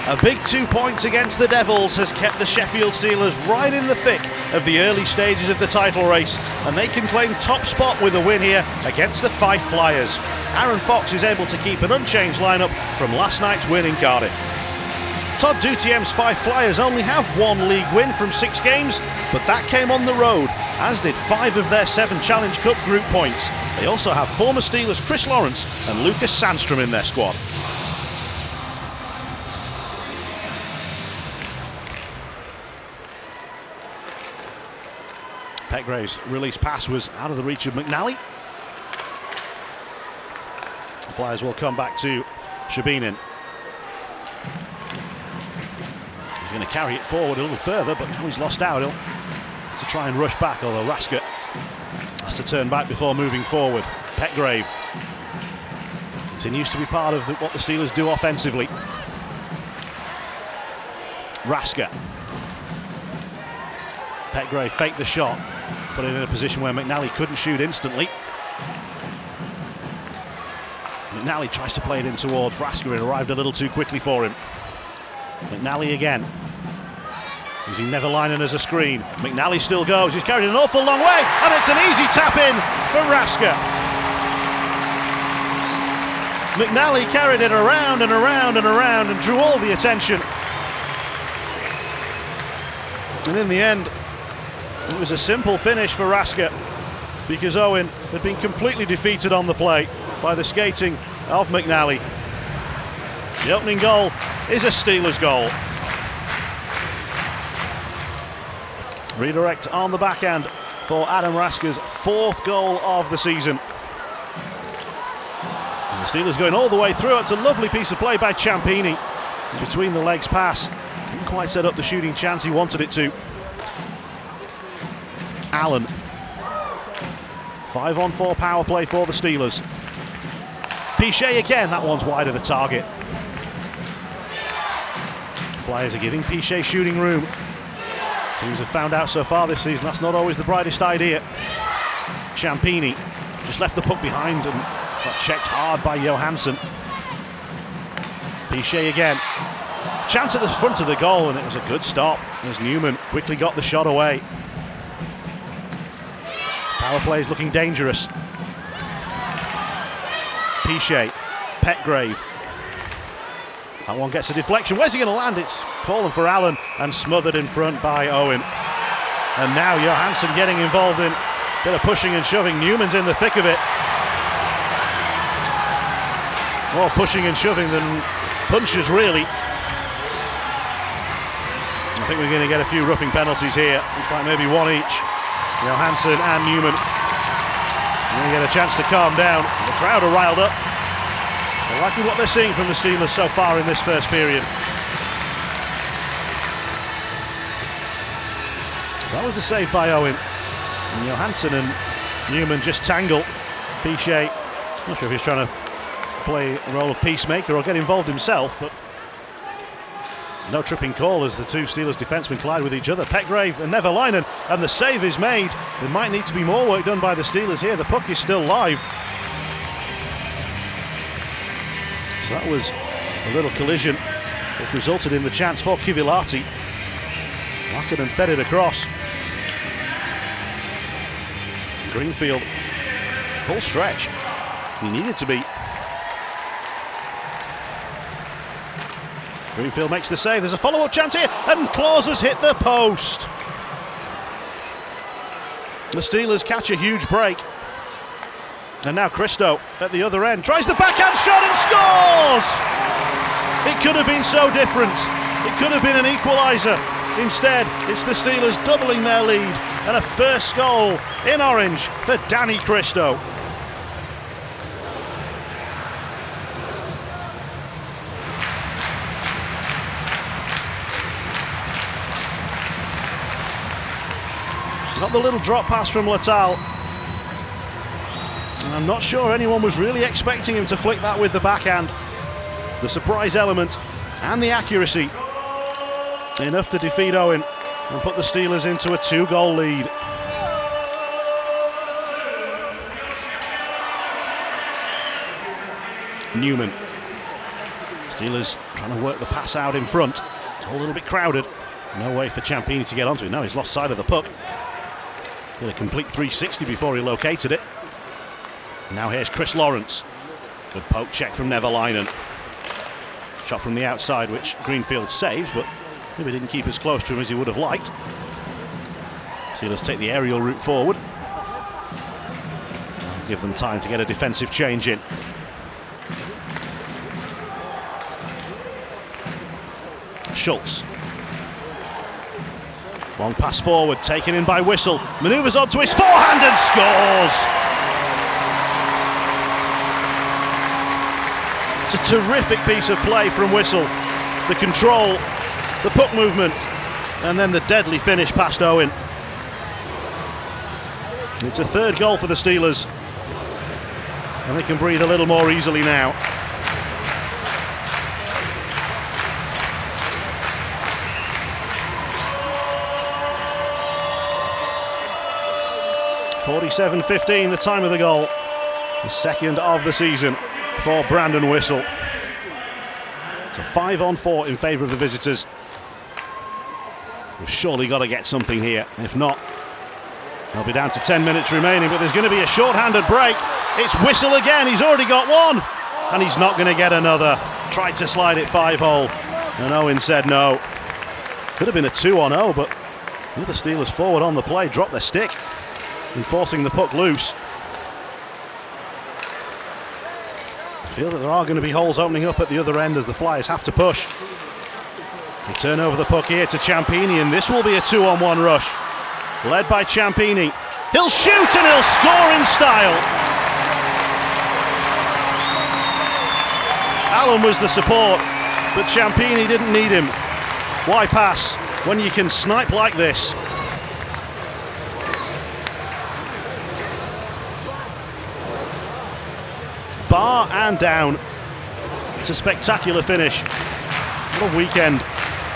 A big 2 points against the Devils has kept the Sheffield Steelers right in the thick of the early stages of the title race, and they can claim top spot with a win here against the Fife Flyers. Aaron Fox is able to keep an unchanged lineup from last night's win in Cardiff. Todd Dutiem's Fife Flyers only have one league win from 6 games, but that came on the road, as did 5 of their 7 Challenge Cup group points. They also have former Steelers Chris Lawrence and Lucas Sandstrom in their squad. Petgrave's release pass was out of the reach of McNally. The Flyers will come back to Shabinin. He's going to carry it forward a little further, but now he's lost out. He'll have to try and rush back, although Raska has to turn back before moving forward. Petgrave continues to be part of what the Steelers do offensively. Raska. Petgrave faked the shot, put it in a position where McNally couldn't shoot instantly. McNally tries to play it in towards Raska. It arrived a little too quickly for him. McNally again, using Neverlinen as a screen. McNally still goes, he's carried an awful long way, and it's an easy tap in for Raska. McNally carried it around and around and around and drew all the attention. And in the end, it was a simple finish for Raska, because Owen had been completely defeated on the play by the skating of McNally. The opening goal is a Steelers goal. Redirect on the backhand for Adam Raska's 4th goal of the season. And the Steelers going all the way through. It's a lovely piece of play by Ciampini. Between the legs pass. Didn't quite set up the shooting chance he wanted it to. Allen. 5-on-4 power play for the Steelers. Pichet again, that one's wide of the target. Flyers are giving Pichet shooting room. Teams have found out so far this season that's not always the brightest idea. Ciampini just left the puck behind and got checked hard by Johansson. Pichet again. Chance at the front of the goal, and it was a good stop as Newman quickly got the shot away. Power play is looking dangerous. Pichet, Petgrave. That one gets a deflection. Where's he going to land? It's fallen for Allen and smothered in front by Owen. And now Johansson getting involved in a bit of pushing and shoving. Newman's in the thick of it. More pushing and shoving than punches, really. I think we're going to get a few roughing penalties here. Looks like maybe one each. Johansson and Newman. And they get a chance to calm down. The crowd are riled up. They're liking what they're seeing from the Steelers so far in this first period. So that was the save by Owen. And Johansson and Newman just tangle. Pichet, not sure if he's trying to play a role of peacemaker or get involved himself, but no tripping call as the two Steelers defensemen collide with each other. Petgrave and Neverlinen, and the save is made. There might need to be more work done by the Steelers here. The puck is still live. So that was a little collision. It resulted in the chance for Kivilahti. Lackanen fed it across. Greenfield, full stretch. He needed to be. Greenfield makes the save. There's a follow-up chance here, and Claus has hit the post. The Steelers catch a huge break. And now Christo at the other end tries the backhand shot and scores! It could have been so different. It could have been an equaliser. Instead, it's the Steelers doubling their lead, and a first goal in orange for Danny Christo. Got the little drop pass from Latal. And I'm not sure anyone was really expecting him to flick that with the backhand. The surprise element and the accuracy, enough to defeat Owen and put the Steelers into a 2-goal lead. Newman Steelers trying to work the pass out in front. It's all a little bit crowded. No way for Ciampini to get onto it. No, he's lost sight of the puck. Did a complete 360 before he located it. Now here's Chris Lawrence. Good poke check from Nevalainen. Shot from the outside, which Greenfield saves, but maybe didn't keep as close to him as he would have liked. Steelers take the aerial route forward. I'll give them time to get a defensive change in. Schultz. Long pass forward, taken in by Whistle. Manoeuvres onto his forehand and scores! It's a terrific piece of play from Whistle. The control, the puck movement, and then the deadly finish past Owen. It's a third goal for the Steelers, and they can breathe a little more easily now. .47:15, the time of the goal. The second of the season for Brandon Whistle. It's a 5-on-4 in favour of the visitors. We've surely got to get something here. If not, they'll be down to 10 minutes remaining, but there's going to be a short-handed break. It's Whistle again. He's already got one, and he's not going to get another. Tried to slide it 5-hole, and Owen said no. Could have been a 2-on-0, but the other Steelers forward on the play dropped their stick, enforcing the puck loose. I feel that there are going to be holes opening up at the other end as the Flyers have to push. They turn over the puck here to Ciampini, and this will be a 2-on-1 rush. Led by Ciampini. He'll shoot and he'll score in style. Allen was the support, but Ciampini didn't need him. Why pass when you can snipe like this? Bar and down. It's a spectacular finish. What a weekend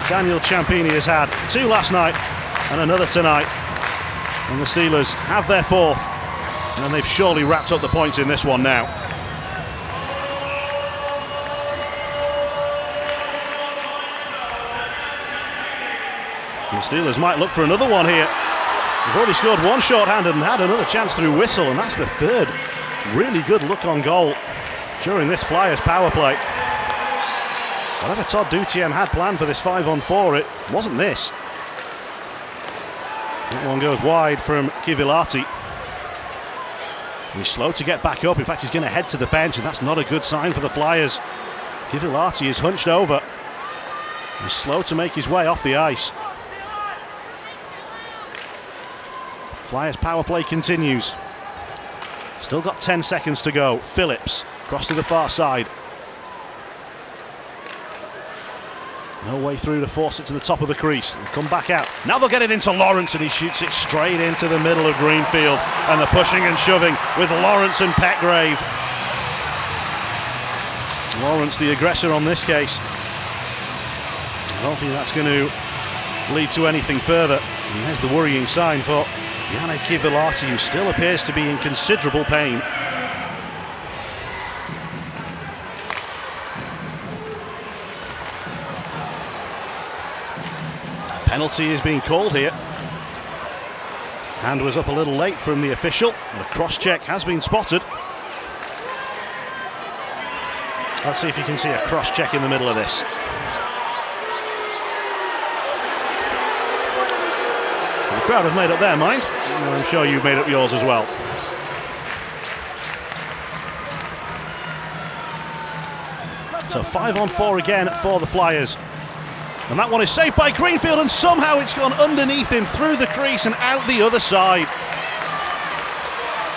Daniel Ciampini has had. 2 last night and another tonight. And the Steelers have their 4th, and they've surely wrapped up the points in this one now. The Steelers might look for another one here. They've already scored one short-handed and had another chance through Whistle, and that's the third really good look on goal during this Flyers power play. Whatever Todd Dutiem had planned for this 5-on-4, it wasn't this. That one goes wide from Kivilahti. He's slow to get back up. In fact, he's going to head to the bench, and that's not a good sign for the Flyers. Kivilahti is hunched over. He's slow to make his way off the ice. Flyers power play continues. Still got 10 seconds to go. Phillips across to the far side. No way through to force it to the top of the crease. They'll come back out. Now they'll get it into Lawrence, and he shoots it straight into the middle of Greenfield. And the pushing and shoving with Lawrence and Petgrave. Lawrence the aggressor on this case. I don't think that's going to lead to anything further. And there's the worrying sign for Janne Kivilahti, who still appears to be in considerable pain. Penalty is being called here. Hand was up a little late from the official, but a cross-check has been spotted. Let's see if you can see a cross-check in the middle of this. The crowd have made up their mind, and I'm sure you've made up yours as well. So 5-on-4 again for the Flyers. And that one is saved by Greenfield, and somehow it's gone underneath him, through the crease and out the other side.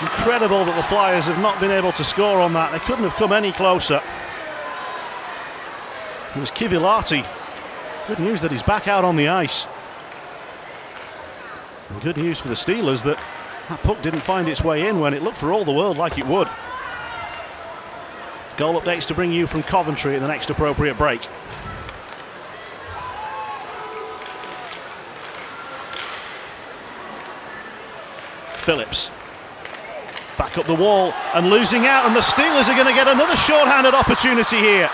Incredible that the Flyers have not been able to score on that. They couldn't have come any closer. It was Kivilahti. Good news that he's back out on the ice. And good news for the Steelers that puck didn't find its way in when it looked for all the world like it would. Goal updates to bring you from Coventry at the next appropriate break. Phillips back up the wall and losing out, and the Steelers are going to get another short-handed opportunity here.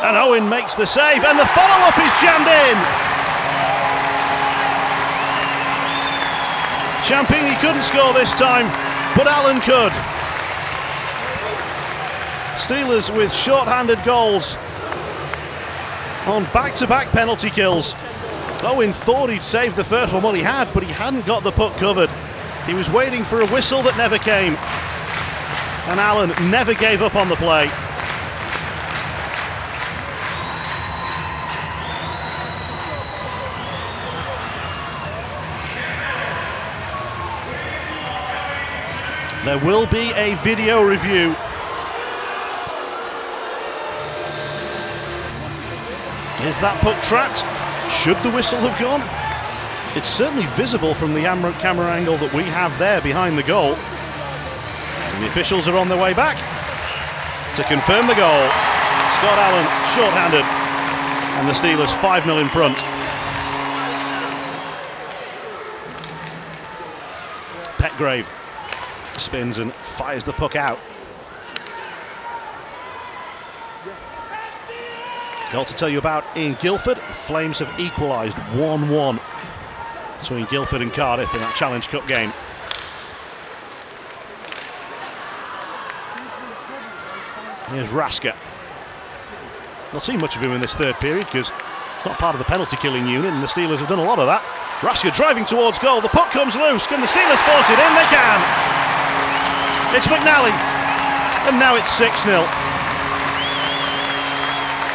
And Owen makes the save, and the follow-up is jammed in. Ciampini couldn't score this time, but Allen could. Steelers with short-handed goals on back-to-back penalty kills. Owen thought he'd saved the first one. Well, he had, but he hadn't got the puck covered. He was waiting for a whistle that never came. And Allen never gave up on the play. There will be a video review. Is that puck trapped? Should the whistle have gone? It's certainly visible from the camera angle that we have there behind the goal. And the officials are on their way back to confirm the goal. Scott Allen short-handed, and the Steelers 5-0 in front. Petgrave spins and fires the puck out. Goal to tell you about in Guildford. The Flames have equalised 1-1 between Guildford and Cardiff in that Challenge Cup game. Here's Raska. Not seen much of him in this third period because it's not part of the penalty killing unit, and the Steelers have done a lot of that. Raska driving towards goal. The puck comes loose. Can the Steelers force it in? They can. It's McNally, and now it's 6-0.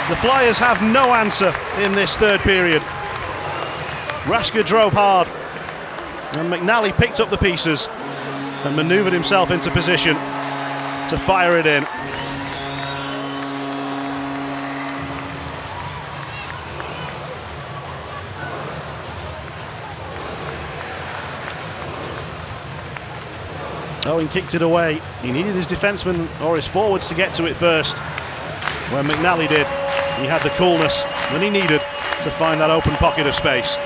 The Flyers have no answer in this third period. Raska drove hard, and McNally picked up the pieces and manoeuvred himself into position to fire it in. Owen kicked it away. He needed his defensemen or his forwards to get to it first. When McNally did, he had the coolness that he needed to find that open pocket of space.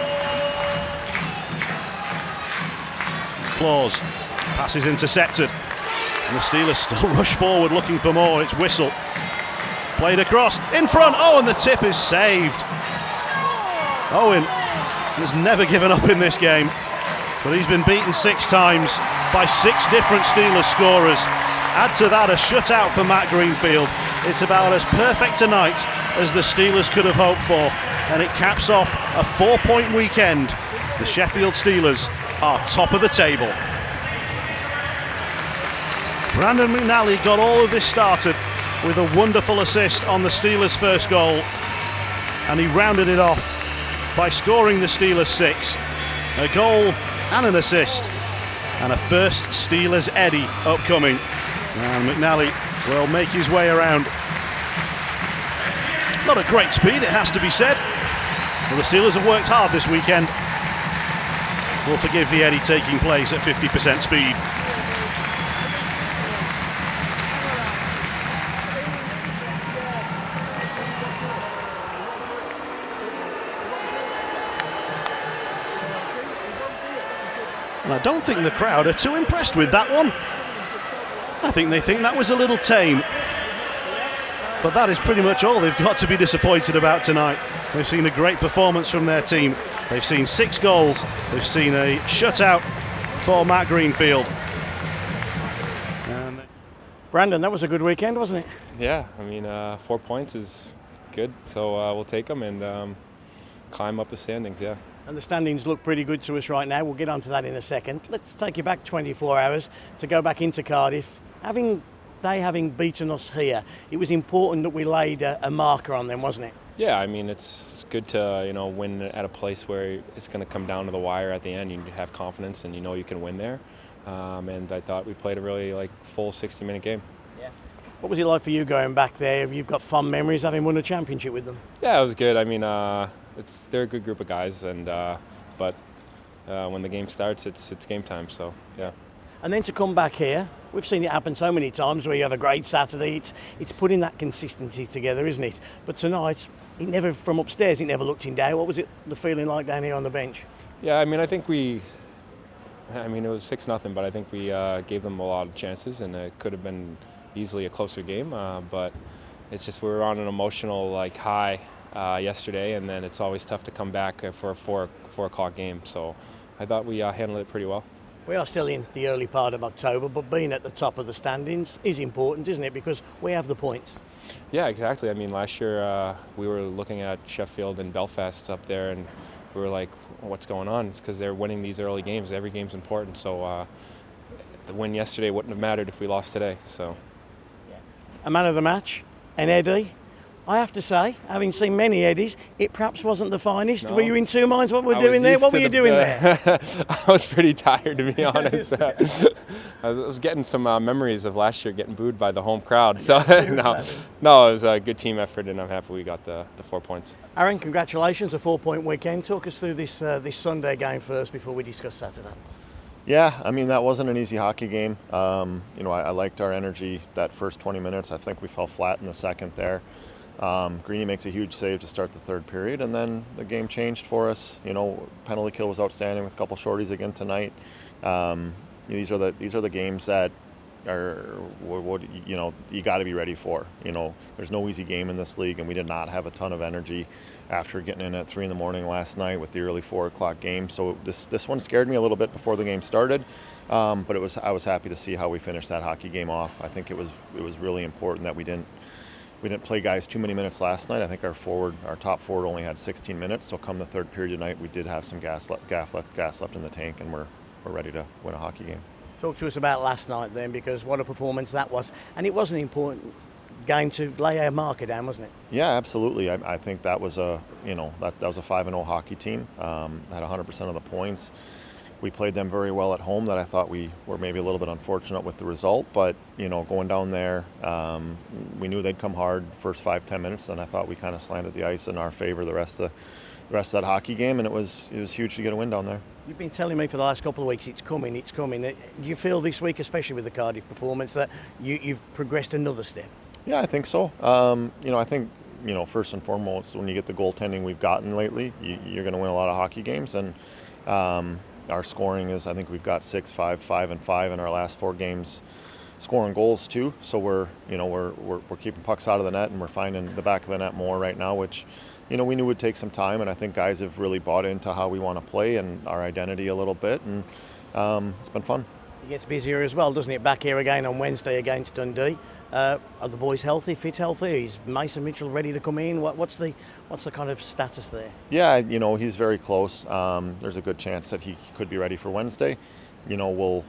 Claus, pass is intercepted, and the Steelers still rush forward looking for more. It's Whistle, played across, in front, oh, and the tip is saved. Owen has never given up in this game, but he's been beaten 6 times by 6 different Steelers scorers. Add to that a shutout for Matt Greenfield. It's about as perfect a night as the Steelers could have hoped for, and it caps off a 4-point weekend. The Sheffield Steelers are top of the table. Brandon McNally got all of this started with a wonderful assist on the Steelers' first goal, and he rounded it off by scoring the Steelers 6. A goal and an assist, and a first Steelers Eddie upcoming. And McNally will make his way around. Not at great speed, it has to be said. But the Steelers have worked hard this weekend. We'll forgive the Eddie taking place at 50% speed. And I don't think the crowd are too impressed with that one. I think they think that was a little tame. But that is pretty much all they've got to be disappointed about tonight. They've seen a great performance from their team. They've seen 6 goals. They've seen a shutout for Matt Greenfield. And Brandon, that was a good weekend, wasn't it? Yeah, I mean, 4 points is good, so we'll take them and climb up the standings, yeah. And the standings look pretty good to us right now. We'll get onto that in a second. Let's take you back 24 hours to go back into Cardiff. Having beaten us here, it was important that we laid a marker on them, wasn't it? Yeah, I mean, it's good to win at a place where it's going to come down to the wire at the end. You have confidence and you can win there. And I thought we played a really full 60-minute game. Yeah. What was it like for you going back there? You've got fond memories having won a championship with them. Yeah, it was good. I mean, they're a good group of guys, and but when the game starts, it's game time. So yeah. And then to come back here, we've seen it happen so many times where you have a great Saturday. It's putting that consistency together, isn't it? But tonight, from upstairs, it never looked in doubt. What was the feeling like down here on the bench? Yeah, I mean, it was 6-0, but I think we gave them a lot of chances, and it could have been easily a closer game. But It's just we were on an emotional high yesterday, and then it's always tough to come back for a 4 o'clock game. So I thought we handled it pretty well. We are still in the early part of October, but being at the top of the standings is important, isn't it? Because we have the points. Yeah, exactly. I mean, last year we were looking at Sheffield and Belfast up there, and we were like, what's going on? It's because they're winning these early games. Every game's important. So the win yesterday wouldn't have mattered if we lost today. So, a man of the match, an Eddie. I have to say, having seen many Eddies, it perhaps wasn't the finest. No. Were you in two minds what we're doing there? What were you doing there? I was pretty tired, to be honest. I was getting some memories of last year getting booed by the home crowd. So no, it was a good team effort, and I'm happy we got the 4 points. Aaron, congratulations, a 4-point weekend. Talk us through this Sunday game first before we discuss Saturday. Yeah, I mean, that wasn't an easy hockey game. I liked our energy that first 20 minutes. I think we fell flat in the second there. Greeny makes a huge save to start the third period, and then the game changed for us. Penalty kill was outstanding with a couple shorties again tonight. These are the games that you got to be ready for. There's no easy game in this league, and we did not have a ton of energy after getting in at 3 a.m. last night with the early 4 o'clock game. So this one scared me a little bit before the game started, but I was happy to see how we finished that hockey game off. I think it was really important that we didn't play guys too many minutes last night. I think our top forward only had 16 minutes. So come the third period tonight, we did have some gas left in the tank, and we're ready to win a hockey game. Talk to us about last night then, because what a performance that was. And it was an important game to lay a marker down, wasn't it? Yeah, absolutely. I think that was that was a 5-0 hockey team. Had 100% of the points. We played them very well at home. That I thought we were maybe a little bit unfortunate with the result, but going down there, we knew they'd come hard first 5-10 minutes, and I thought we kind of slanted the ice in our favor the rest of that hockey game, and it was huge to get a win down there. You've been telling me for the last couple of weeks it's coming. Do you feel this week, especially with the Cardiff performance, that you've progressed another step? Yeah, I think so. I think first and foremost, when you get the goaltending we've gotten lately, you're going to win a lot of hockey games, and our scoring is, I think we've got 6-5, 5-5 in our last 4 games, scoring goals too. So we're keeping pucks out of the net, and we're finding the back of the net more right now, which we knew would take some time. And I think guys have really bought into how we want to play and our identity a little bit, and it's been fun. It gets busier as well, doesn't it? Back here again on Wednesday against Dundee. Are the boys healthy, fit healthy? Is Mason Mitchell ready to come in? What's the kind of status there? Yeah, he's very close. There's a good chance that he could be ready for Wednesday. We'll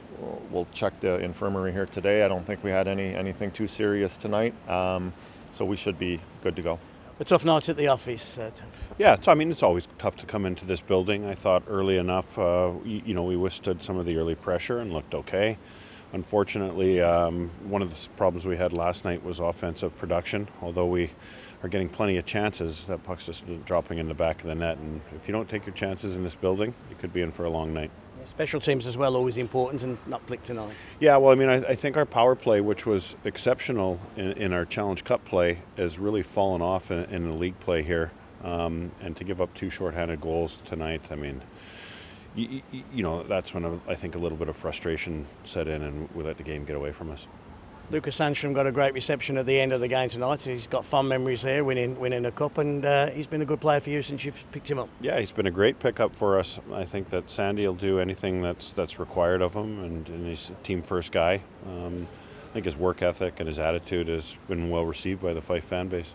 check the infirmary here today. I don't think we had anything too serious tonight, so we should be good to go. A tough night at the office. Yeah, it's always tough to come into this building. I thought early enough, we withstood some of the early pressure and looked okay. Unfortunately, one of the problems we had last night was offensive production. Although we are getting plenty of chances, that puck's just dropping in the back of the net. And if you don't take your chances in this building, you could be in for a long night. Special teams as well, always important, and not click tonight. Yeah, well, I think our power play, which was exceptional in our Challenge Cup play, has really fallen off in the league play here. And to give up 2 shorthanded goals tonight, that's when I think a little bit of frustration set in, and we let the game get away from us. Lucas Sandstrom got a great reception at the end of the game tonight. He's got fond memories here, winning a cup, and he's been a good player for you since you've picked him up. Yeah, he's been a great pickup for us. I think that Sandy will do anything that's required of him, and he's a team first guy. I think his work ethic and his attitude has been well received by the Fife fan base.